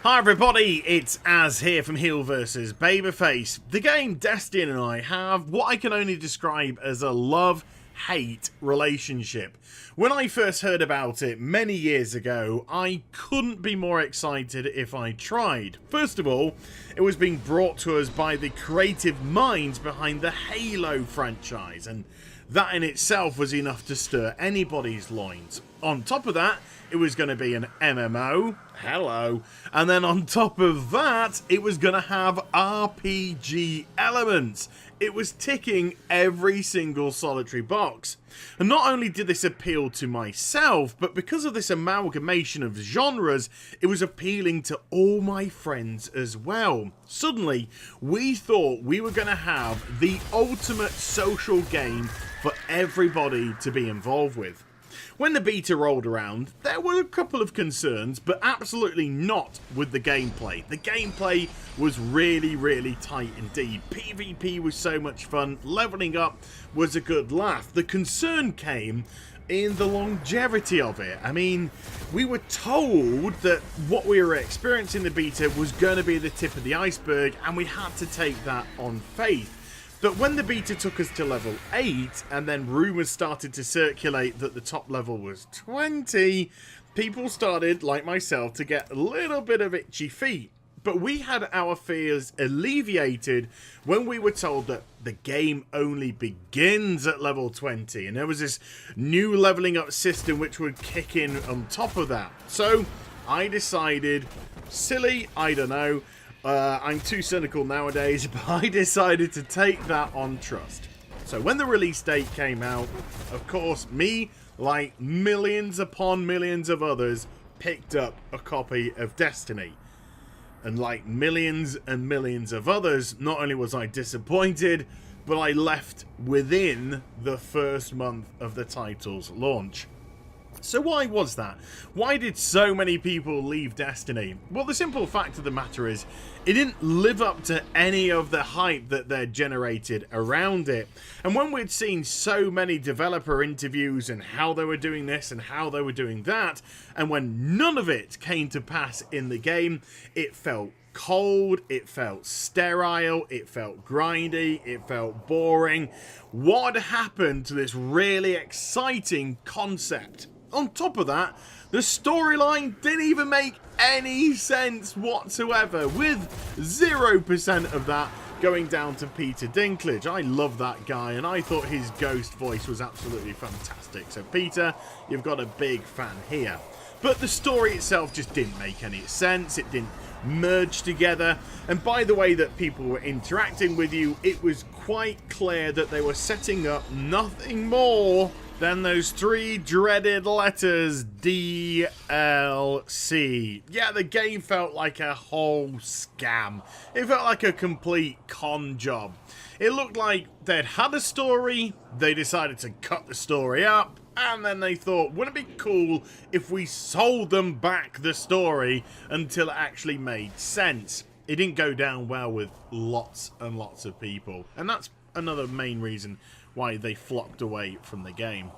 Hi everybody, it's Az here from Heel vs Babyface. The game Destiny and I have what I can only describe as a love-hate relationship. When I first heard about it many years ago, I couldn't be more excited if I tried. First of all, it was being brought to us by the creative minds behind the Halo franchise, and that in itself was enough to stir anybody's loins. On top of that, it was going to be an MMO, hello, and then on top of that, it was going to have RPG elements. It was ticking every single solitary box. And not only did this appeal to myself, but because of this amalgamation of genres, it was appealing to all my friends as well. Suddenly, we thought we were going to have the ultimate social game for everybody to be involved with. When the beta rolled around, there were a couple of concerns, but absolutely not with the gameplay. The gameplay was really tight indeed. PvP was so much fun, leveling up was a good laugh. The concern came in the longevity of it. I mean, we were told that what we were experiencing in the beta was going to be the tip of the iceberg, and we had to take that on faith. But when the beta took us to level 8, and then rumours started to circulate that the top level was 20, people started, like myself, to get a little bit of itchy feet. But we had our fears alleviated when we were told that the game only begins at level 20, and there was this new levelling up system which would kick in on top of that. So I decided, silly, I don't know, I'm too cynical nowadays, but I decided to take that on trust. So when the release date came out, of course, me, like millions upon millions of others, picked up a copy of Destiny. And like millions and millions of others, not only was I disappointed, but I left within the first month of the title's launch. So why was that? Why did so many people leave Destiny? Well, the simple fact of the matter is, it didn't live up to any of the hype that they'd generated around it. And when we'd seen so many developer interviews and how they were doing this and how they were doing that, and when none of it came to pass in the game, it felt cold, it felt sterile, it felt grindy, it felt boring. What happened to this really exciting concept? On top of that, the storyline didn't even make any sense whatsoever, with 0% of that going down to Peter Dinklage. I love that guy, and I thought his ghost voice was absolutely fantastic. So Peter, you've got a big fan here. But the story itself just didn't make any sense, it didn't merge together, and by the way that people were interacting with you, it was quite clear that they were setting up nothing more than those three dreaded letters, DLC. Yeah, the game felt like a whole scam. It felt like a complete con job. It looked like they'd had a story, they decided to cut the story up, and then they thought, wouldn't it be cool if we sold them back the story until it actually made sense? It didn't go down well with lots and lots of people, and that's another main reason why they flocked away from the game.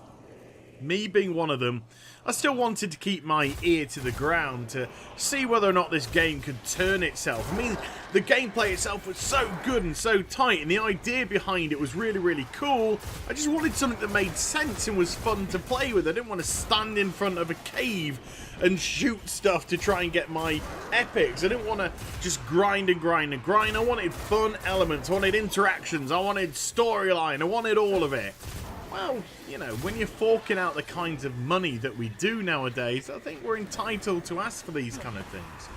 Me being one of them, I still wanted to keep my ear to the ground to see whether or not this game could turn itself. I mean, the gameplay itself was so good and so tight, and the idea behind it was really cool. I just wanted something that made sense and was fun to play with. I didn't want to stand in front of a cave and shoot stuff to try and get my epics. I didn't want to just grind and grind and grind. I wanted fun elements, I wanted interactions, I wanted storyline, I wanted all of it. Well, you know, when you're forking out the kinds of money that we do nowadays, I think we're entitled to ask for these kind of things.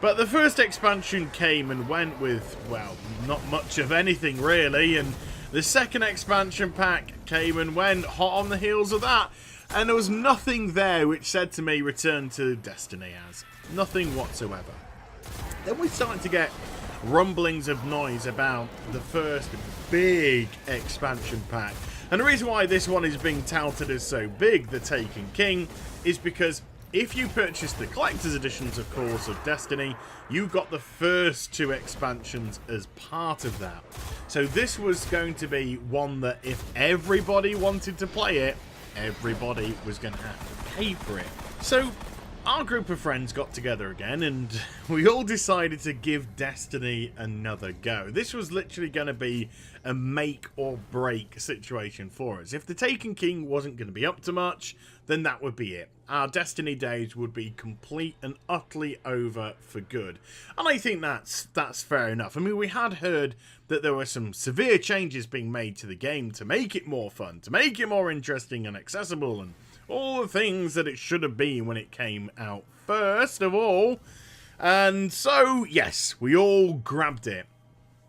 But the first expansion came and went with, well, not much of anything really, and the second expansion pack came and went hot on the heels of that, and there was nothing there which said to me, return to Destiny as. Nothing whatsoever. Then we started to get rumblings of noise about the first big expansion pack. And the reason why this one is being touted as so big, the Taken King, is because if you purchased the collector's editions, of course, of Destiny, you got the first two expansions as part of that. So this was going to be one that if everybody wanted to play it, everybody was going to have to pay for it. So our group of friends got together again and we all decided to give Destiny another go. This was literally going to be a make or break situation for us. If the Taken King wasn't going to be up to much, then that would be it. Our Destiny days would be complete and utterly over for good. And I think that's fair enough. I mean, we had heard that there were some severe changes being made to the game to make it more fun, to make it more interesting and accessible, and all the things that it should have been when it came out first of all. And so, yes, we all grabbed it.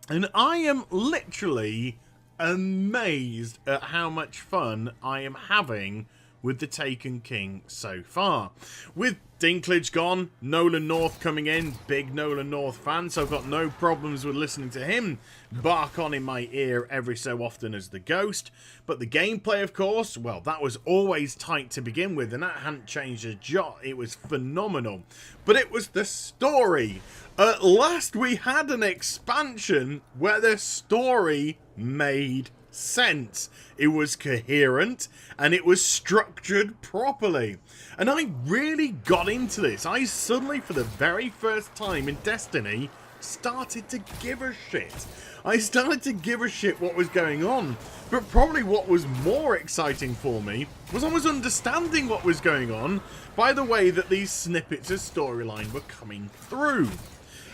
And I am literally amazed at how much fun I am having with the Taken King so far. With Dinklage gone, Nolan North coming in, big Nolan North fan, so I've got no problems with listening to him bark on in my ear every so often as the Ghost. But the gameplay, of course, well, that was always tight to begin with, and that hadn't changed a jot. It was phenomenal. But it was the story. At last we had an expansion where the story made sense. It was coherent and it was structured properly. And I really got into this. I suddenly, for the very first time in Destiny, started to give a shit. I started to give a shit what was going on. But probably what was more exciting for me was I was understanding what was going on by the way that these snippets of storyline were coming through.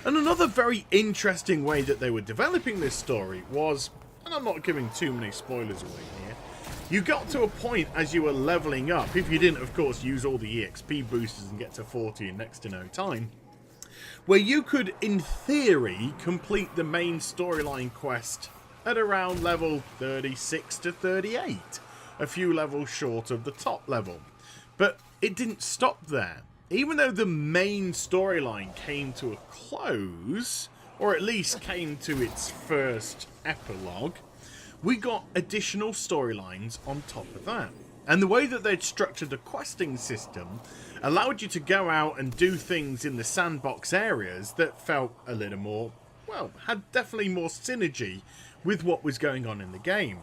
And another very interesting way that they were developing this story was, and I'm not giving too many spoilers away here, you got to a point as you were leveling up, if you didn't of course use all the EXP boosters and get to 40 in next to no time, where you could in theory complete the main storyline quest at around level 36 to 38, a few levels short of the top level. But it didn't stop there. Even though the main storyline came to a close, or at least came to its first epilogue, we got additional storylines on top of that. And the way that they'd structured the questing system allowed you to go out and do things in the sandbox areas that felt a little more, well, had definitely more synergy with what was going on in the game.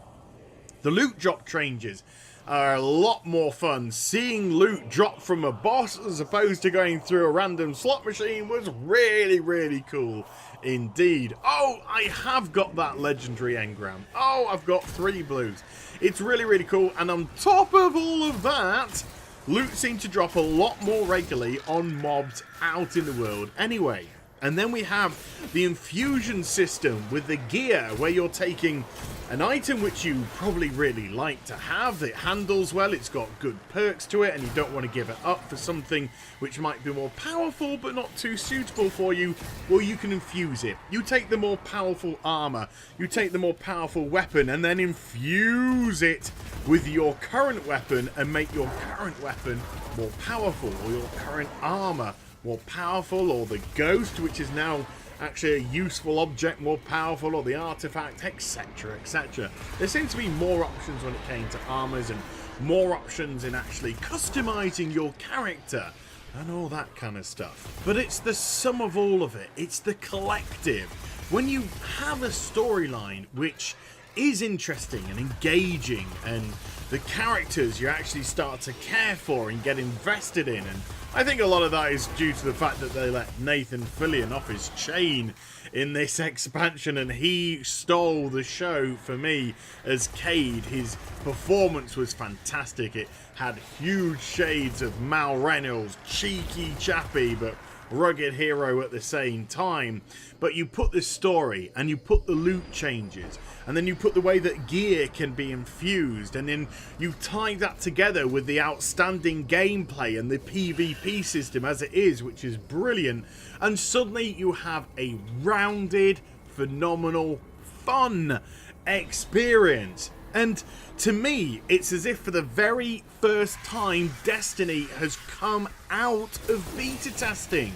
The loot drop changes are a lot more fun. Seeing loot drop from a boss as opposed to going through a random slot machine was really, really cool indeed. Oh, I have got that legendary engram. Oh, I've got 3 blues. It's really, really cool. And on top of all of that, loot seemed to drop a lot more regularly on mobs out in the world anyway. And then we have the infusion system with the gear, where you're taking an item which you probably really like to have. It handles well, it's got good perks to it, and you don't want to give it up for something which might be more powerful but not too suitable for you. Well, you can infuse it. You take the more powerful armor, you take the more powerful weapon, and then infuse it with your current weapon and make your current weapon more powerful, or your current armor more powerful, or the ghost, which is now actually a useful object, more powerful, or the artifact, etc, etc. There seems to be more options when it came to armors, and more options in actually customizing your character and all that kind of stuff. But it's the sum of all of it. It's the collective. When you have a storyline which is interesting and engaging, and the characters you actually start to care for and get invested in, and I think a lot of that is due to the fact that they let Nathan Fillion off his chain in this expansion, and he stole the show for me as Cade. His performance was fantastic. It had huge shades of Mal Reynolds, cheeky chappy but rugged hero at the same time. But you put the story, and you put the loot changes, and then you put the way that gear can be infused, and then you tie that together with the outstanding gameplay and the PvP system as it is, which is brilliant, and suddenly you have a rounded, phenomenal, fun experience. And to me, it's as if for the very first time Destiny has come out of beta testing.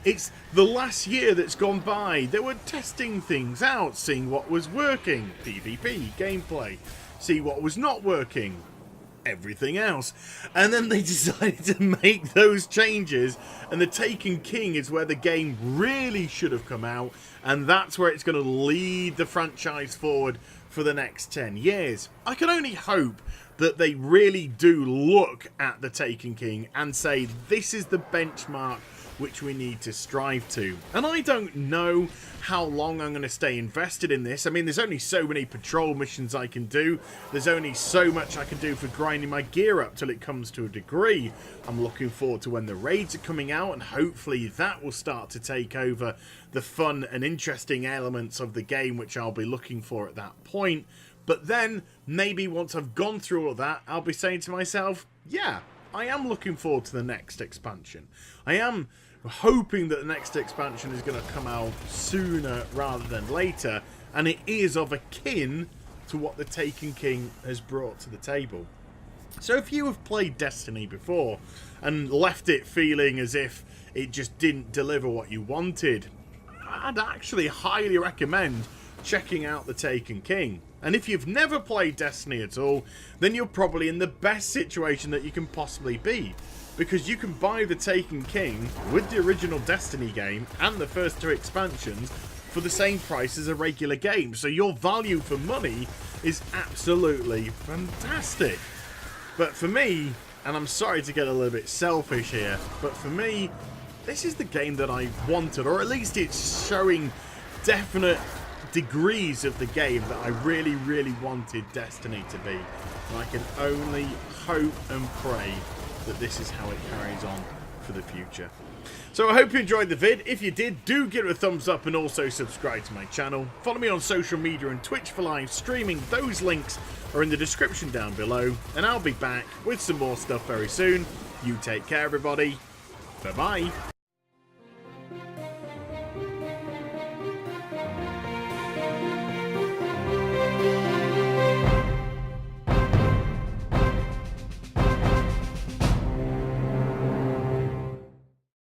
It's the last year that's gone by. They were testing things out, seeing what was working, PvP, gameplay, see what was not working, everything else. And then they decided to make those changes, and the Taken King is where the game really should have come out, and that's where it's going to lead the franchise forward for the next 10 years. I can only hope that they really do look at the Taken King and say this is the benchmark which we need to strive to. And I don't know how long I'm going to stay invested in this. I mean, there's only so many patrol missions I can do. There's only so much I can do for grinding my gear up till it comes to a degree. I'm looking forward to when the raids are coming out, and hopefully that will start to take over the fun and interesting elements of the game, which I'll be looking for at that point. But then, maybe once I've gone through all of that, I'll be saying to myself, yeah, I am looking forward to the next expansion. I am hoping that the next expansion is going to come out sooner rather than later, and it is of akin to what the Taken King has brought to the table. So if you have played Destiny before and left it feeling as if it just didn't deliver what you wanted, I'd actually highly recommend checking out the Taken King. And if you've never played Destiny at all, then you're probably in the best situation that you can possibly be, because you can buy the Taken King with the original Destiny game and the first 2 expansions for the same price as a regular game. So your value for money is absolutely fantastic. But for me, and I'm sorry to get a little bit selfish here, but for me, this is the game that I wanted, or at least it's showing definite degrees of the game that I really, really wanted Destiny to be. And I can only hope and pray that this is how it carries on for the future. So I hope you enjoyed the vid. If you did, do give it a thumbs up and also subscribe to my channel. Follow me on social media and Twitch for live streaming. Those links are in the description down below. And I'll be back with some more stuff very soon. You take care, everybody. Bye-bye.